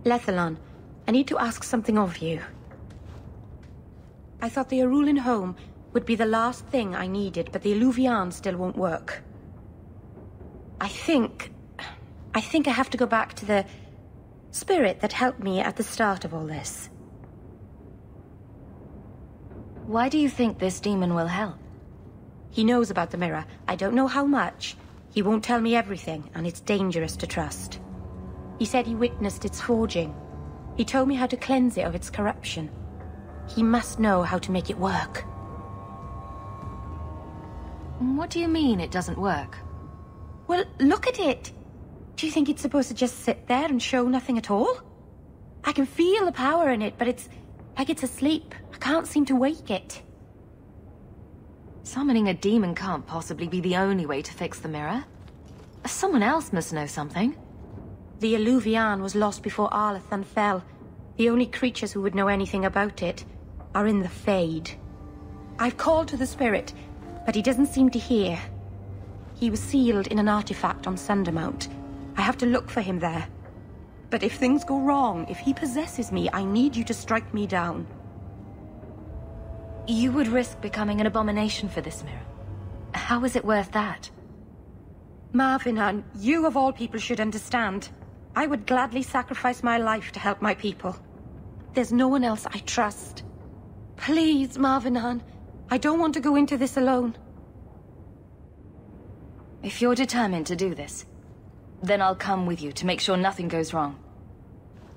Lethalon, I need to ask something of you. I thought the Arulin home would be the last thing I needed, but the Eluvian still won't work. I think I have to go back to the spirit that helped me at the start of all this. Why do you think this demon will help? He knows about the mirror. I don't know how much. He won't tell me everything, and it's dangerous to trust. He said he witnessed its forging. He told me how to cleanse it of its corruption. He must know how to make it work. What do you mean it doesn't work? Well, look at it! Do you think it's supposed to just sit there and show nothing at all? I can feel the power in it, but it's like it's asleep. I can't seem to wake it. Summoning a demon can't possibly be the only way to fix the mirror. Someone else must know something. The Eluvian was lost before Arlathan fell. The only creatures who would know anything about it are in the Fade. I've called to the spirit, but he doesn't seem to hear. He was sealed in an artifact on Sundermount. I have to look for him there. But if things go wrong, if he possesses me, I need you to strike me down. You would risk becoming an abomination for this mirror. How is it worth that? Marvinan, you of all people should understand. I would gladly sacrifice my life to help my people. There's no one else I trust. Please, Marvinan, I don't want to go into this alone. If you're determined to do this, then I'll come with you to make sure nothing goes wrong.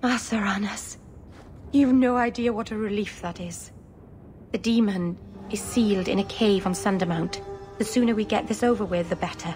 Asaranas, you've no idea what a relief that is. The demon is sealed in a cave on Sundermount. The sooner we get this over with, the better.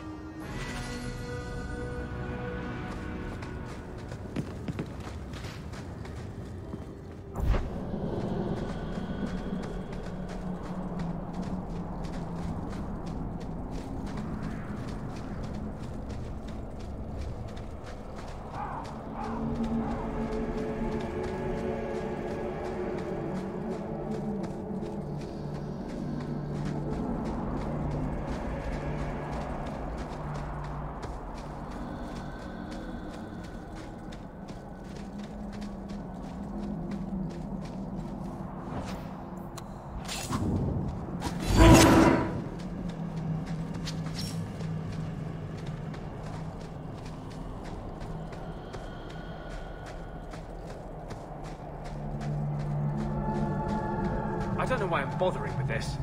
I don't know why I'm bothering with this,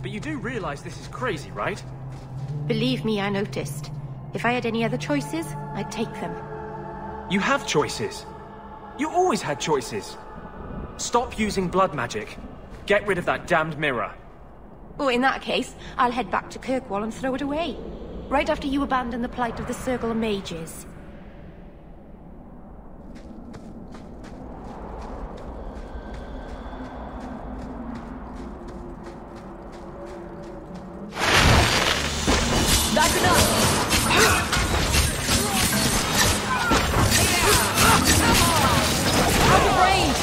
but you do realize this is crazy, right? Believe me, I noticed. If I had any other choices, I'd take them. You have choices. You always had choices. Stop using blood magic. Get rid of that damned mirror. Oh, in that case, I'll head back to Kirkwall and throw it away. Right after you abandon the plight of the Circle of Mages. That's enough! Out of range!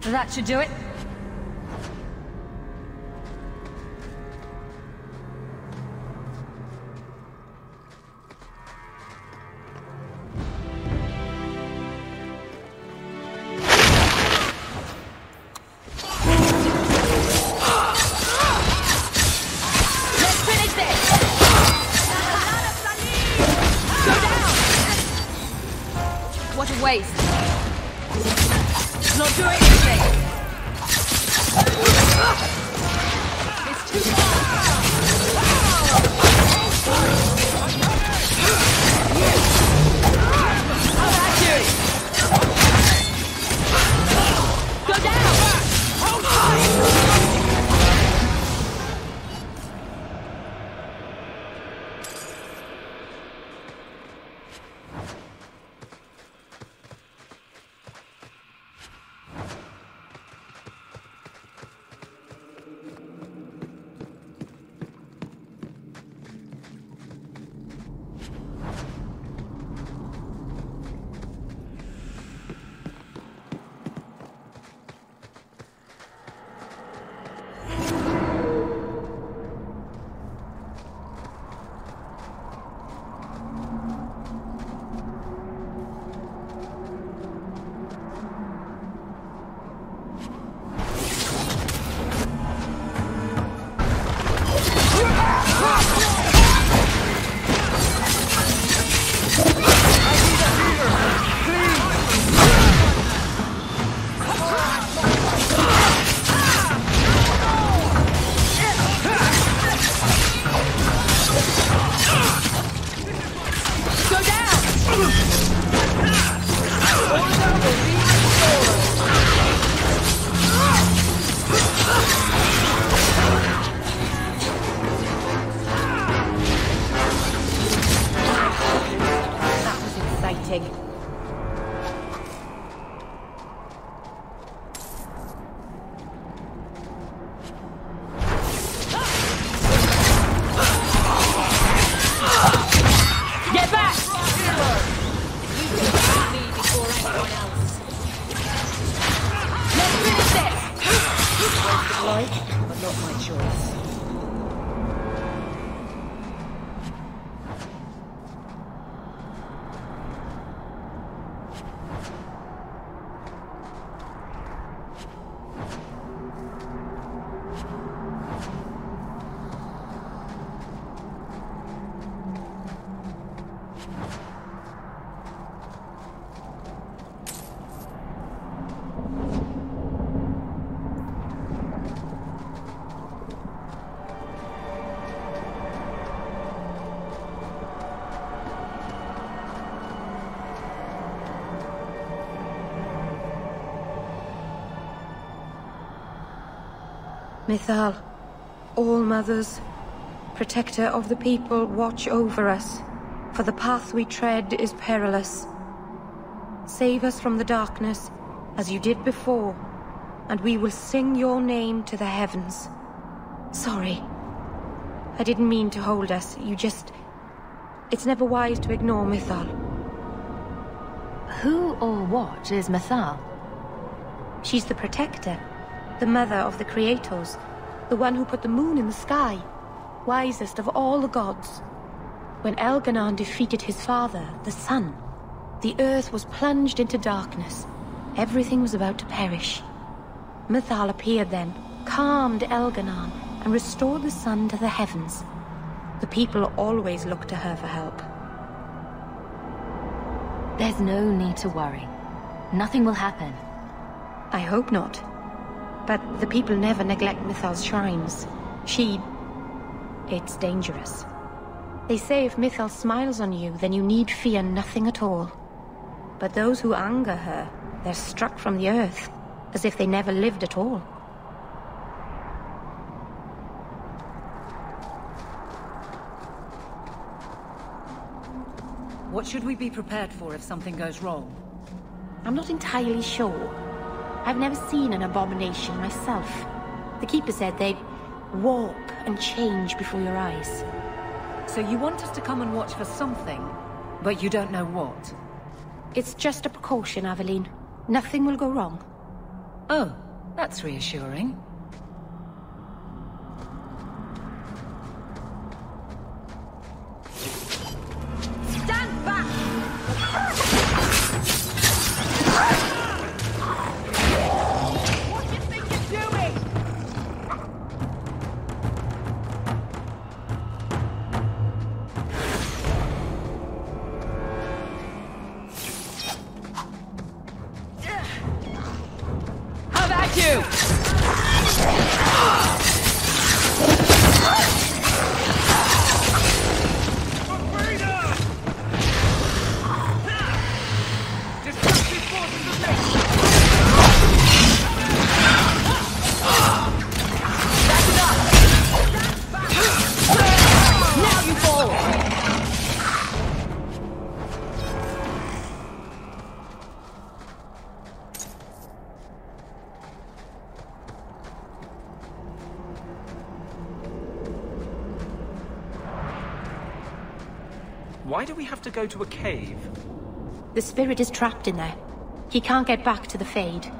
That should do it. Let's finish this! Go down! What a waste. Not doing anything! Mithal, All-Mothers, protector of the people, watch over us, for the path we tread is perilous. Save us from the darkness, as you did before, and we will sing your name to the heavens. Sorry. I didn't mean to hold us, It's never wise to ignore Mithal. Who or what is Mithal? She's the protector. The mother of the Creators, the one who put the moon in the sky, wisest of all the gods. When Elganon defeated his father, the sun, the earth was plunged into darkness. Everything was about to perish. Mithal appeared then, calmed Elganon, and restored the sun to the heavens. The people always looked to her for help. There's no need to worry. Nothing will happen. I hope not. But the people never neglect Mithal's shrines. It's dangerous. They say if Mithal smiles on you, then you need fear nothing at all. But those who anger her, they're struck from the earth, as if they never lived at all. What should we be prepared for if something goes wrong? I'm not entirely sure. I've never seen an abomination myself. The Keeper said they'd warp and change before your eyes. So you want us to come and watch for something, but you don't know what? It's just a precaution, Aveline. Nothing will go wrong. Oh, that's reassuring. Stand back! How about you? Why do we have to go to a cave? The spirit is trapped in there. He can't get back to the Fade.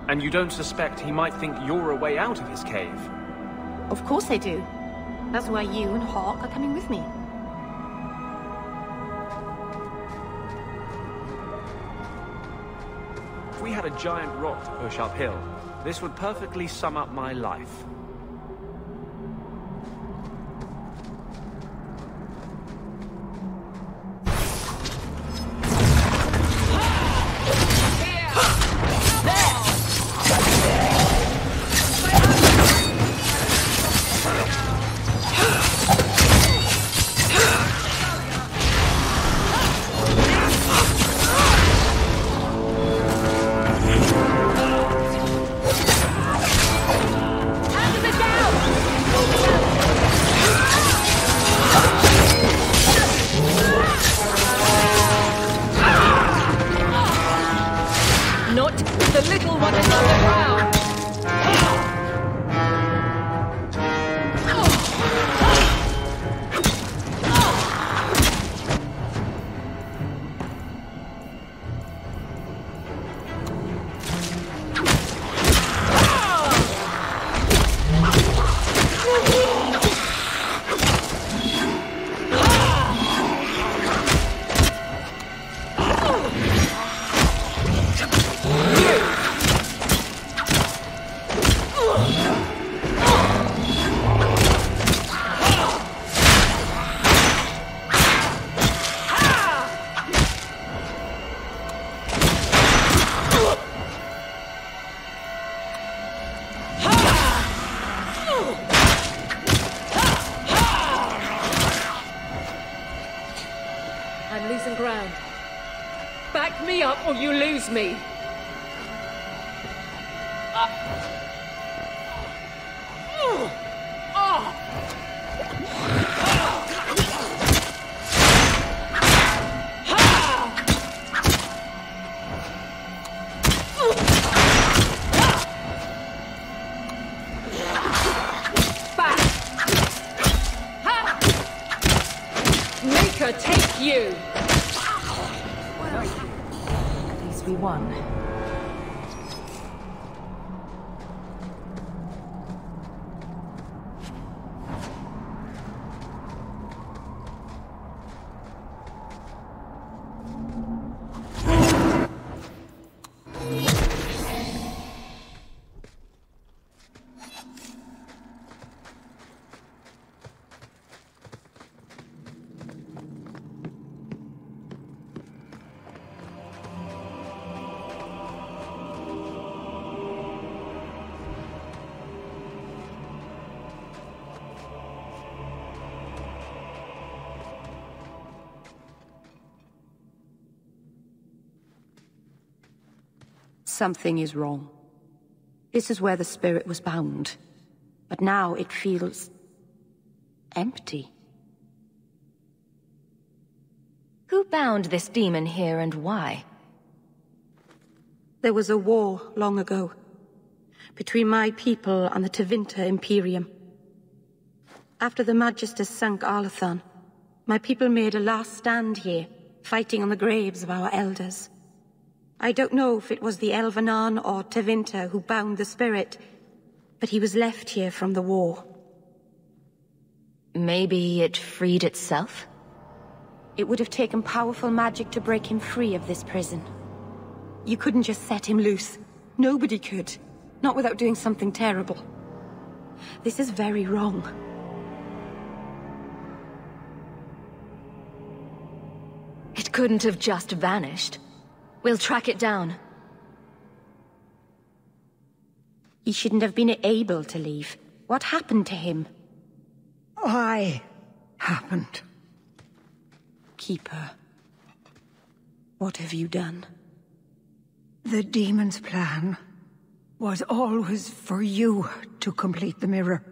And you don't suspect he might think you're a way out of his cave? Of course I do. That's why you and Hawke are coming with me. If we had a giant rock to push uphill, this would perfectly sum up my life. Or you lose me. Make her take you. We won. Something is wrong. This is where the spirit was bound. But now it feels empty. Who bound this demon here and why? There was a war long ago between my people and the Tevinter Imperium. After the Magisters sank Arlathan, my people made a last stand here, fighting on the graves of our elders. I don't know if it was the Elvenan or Tevinter who bound the spirit, but he was left here from the war. Maybe it freed itself? It would have taken powerful magic to break him free of this prison. You couldn't just set him loose. Nobody could. Not without doing something terrible. This is very wrong. It couldn't have just vanished. We'll track it down. He shouldn't have been able to leave. What happened to him? I happened. Keeper, what have you done? The demon's plan was always for you to complete the mirror.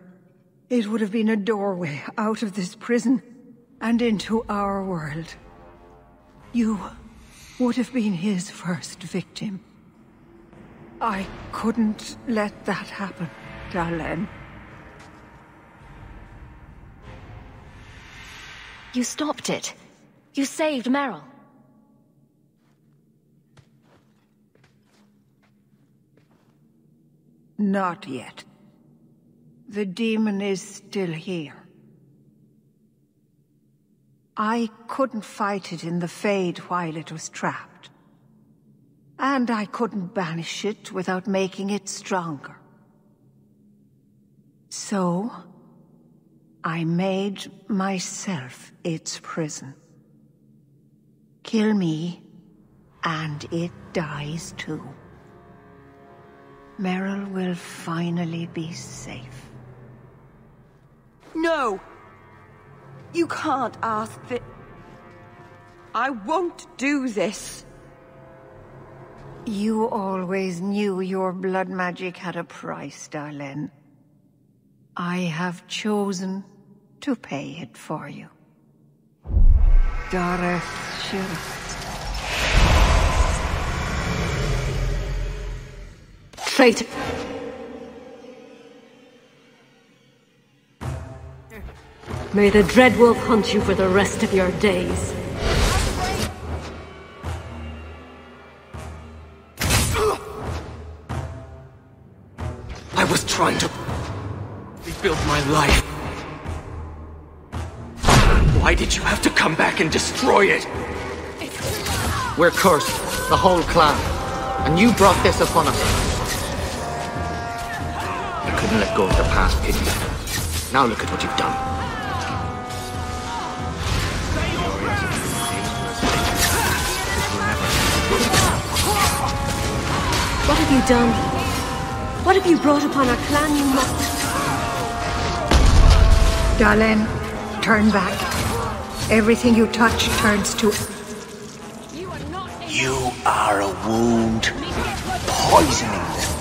It would have been a doorway out of this prison and into our world. You would have been his first victim. I couldn't let that happen, Dalen. You stopped it. You saved Merill. Not yet. The demon is still here. I couldn't fight it in the Fade while it was trapped. And I couldn't banish it without making it stronger. So, I made myself its prison. Kill me, and it dies too. Merill will finally be safe. No! You can't ask that. I won't do this. You always knew your blood magic had a price, darling. I have chosen to pay it for you. Dareth Shirat. Traitor! May the Dreadwolf hunt you for the rest of your days. I was trying to rebuild my life. Why did you have to come back and destroy it? We're cursed, the whole clan. And you brought this upon us. You couldn't let go of the past, could you? Now look at what you've done. What have you done? What have you brought upon our clan, you must... Darlene, turn back. Everything you touch turns to... You are a wound, poisoning them.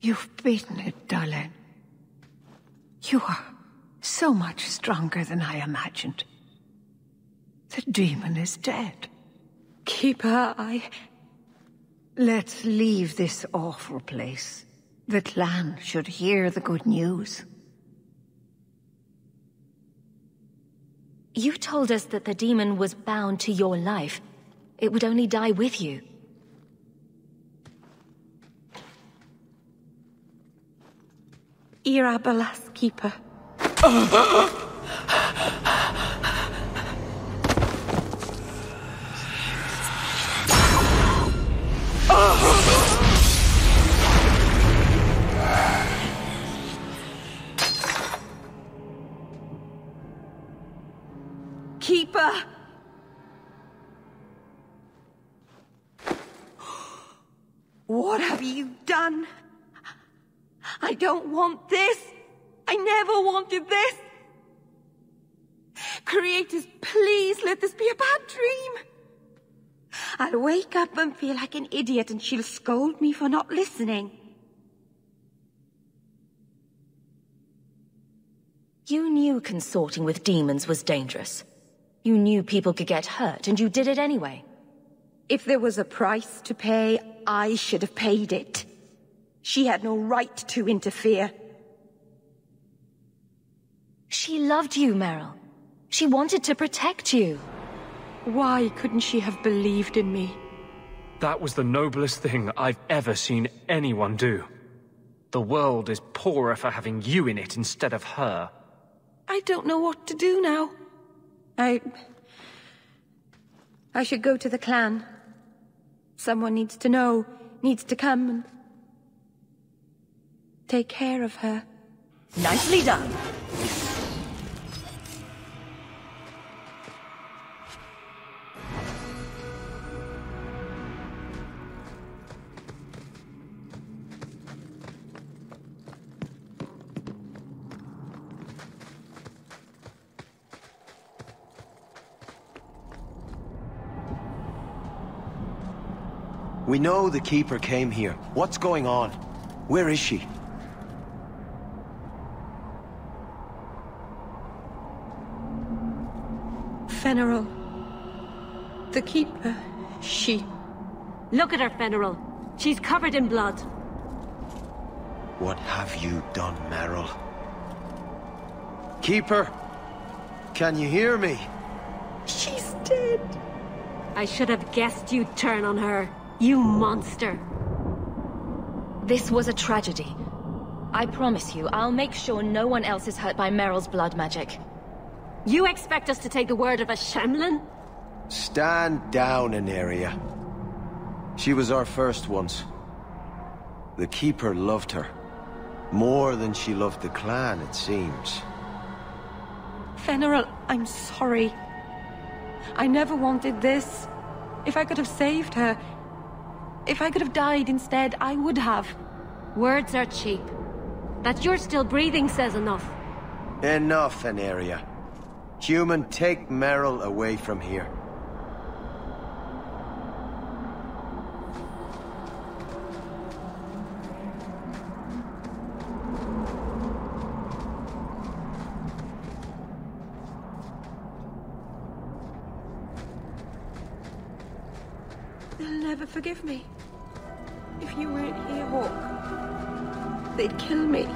You've beaten it, darling. You are so much stronger than I imagined. The demon is dead. Keeper, Let's leave this awful place. The clan should hear the good news. You told us that the demon was bound to your life. It would only die with you. Irabalas, Keeper. Keeper! What have you done? I don't want this. I never wanted this. Creators, please let this be a bad dream. I'll wake up and feel like an idiot and she'll scold me for not listening. You knew consorting with demons was dangerous. You knew people could get hurt, and you did it anyway. If there was a price to pay, I should have paid it. She had no right to interfere. She loved you, Merill. She wanted to protect you. Why couldn't she have believed in me? That was the noblest thing I've ever seen anyone do. The world is poorer for having you in it instead of her. I don't know what to do now. I should go to the clan. Someone needs to know, needs to come and take care of her. Nicely done. We know the Keeper came here. What's going on? Where is she? Merill. The Keeper, she... Look at her, Merill. She's covered in blood. What have you done, Merill? Keeper! Can you hear me? She's dead. I should have guessed you'd turn on her. You monster. This was a tragedy. I promise you, I'll make sure no one else is hurt by Meryl's blood magic. You expect us to take the word of a Shemlin? Stand down, Aneria. She was our first once. The Keeper loved her. More than she loved the clan, it seems. Merill, I'm sorry. I never wanted this. If I could have saved her, if I could have died instead, I would have. Words are cheap. That you're still breathing says enough. Enough, Aneria. Human, take Merill away from here. They'll never forgive me. If you weren't here, Hawke, they'd kill me.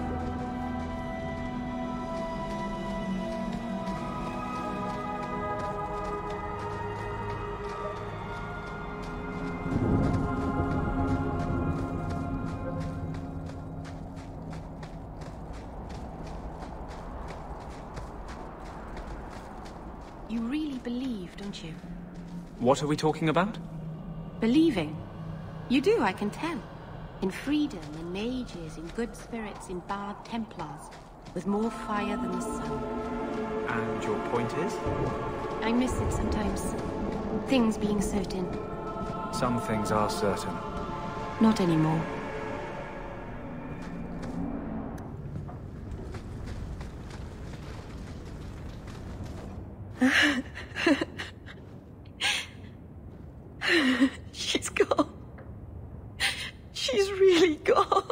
You really believe, don't you? What are we talking about? Believing. You do, I can tell. In freedom, in mages, in good spirits, in bad Templars, with more fire than the sun. And your point is? I miss it sometimes. Things being certain. Some things are certain. Not anymore. She's gone. She's really gone.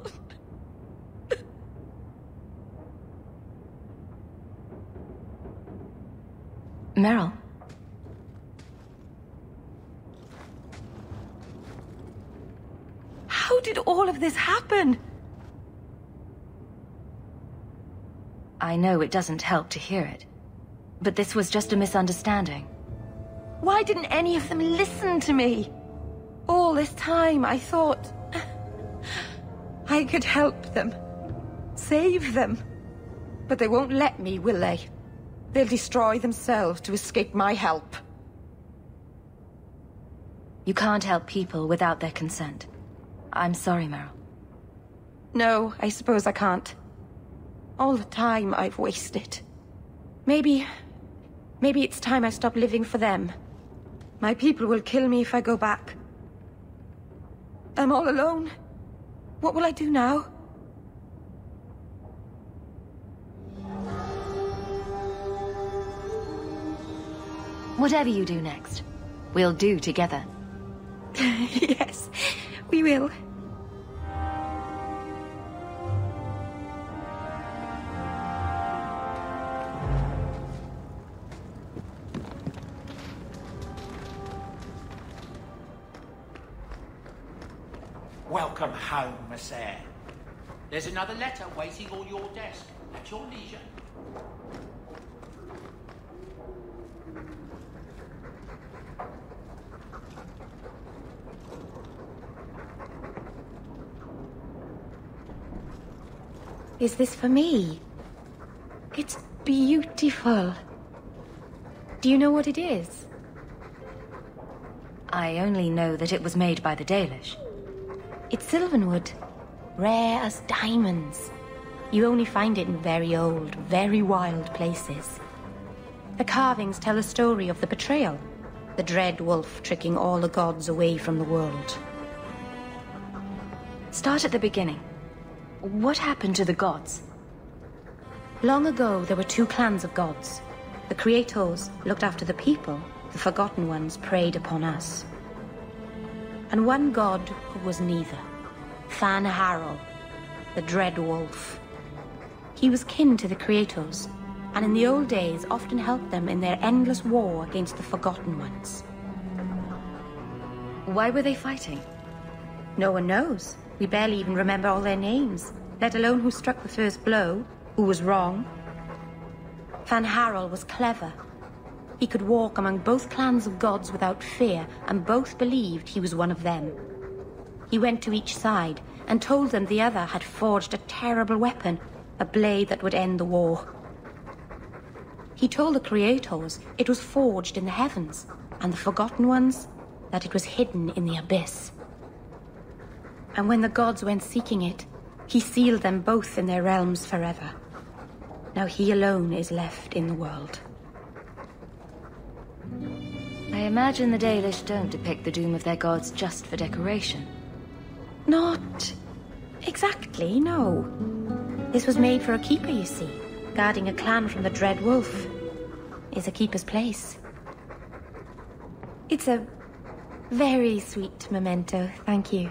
Merill. How did all of this happen? I know it doesn't help to hear it, but this was just a misunderstanding. Why didn't any of them listen to me? All this time I thought I could help them, save them. But they won't let me, will they? They'll destroy themselves to escape my help. You can't help people without their consent. I'm sorry, Merill. No, I suppose I can't. All the time I've wasted. Maybe it's time I stop living for them. My people will kill me if I go back. I'm all alone. What will I do now? Whatever you do next, we'll do together. Yes, we will. Welcome home, Monsieur. There's another letter waiting on your desk, at your leisure. Is this for me? It's beautiful. Do you know what it is? I only know that it was made by the Dalish. It's sylvanwood, rare as diamonds. You only find it in very old, very wild places. The carvings tell a story of the betrayal, the dread wolf tricking all the gods away from the world. Start at the beginning. What happened to the gods? Long ago, there were two clans of gods. The Creators looked after the people, the Forgotten Ones preyed upon us. And one god who was neither. Merill, the Dread Wolf. He was kin to the Creators, and in the old days often helped them in their endless war against the Forgotten Ones. Why were they fighting? No one knows. We barely even remember all their names, let alone who struck the first blow, who was wrong. Merill was clever. He could walk among both clans of gods without fear, and both believed he was one of them. He went to each side and told them the other had forged a terrible weapon, a blade that would end the war. He told the Creators it was forged in the heavens, and the Forgotten Ones that it was hidden in the abyss. And when the gods went seeking it, he sealed them both in their realms forever. Now he alone is left in the world. I imagine the Dalish don't depict the doom of their gods just for decoration. Not exactly, no. This was made for a keeper, you see. Guarding a clan from the Dread Wolf is a keeper's place. It's a very sweet memento, thank you.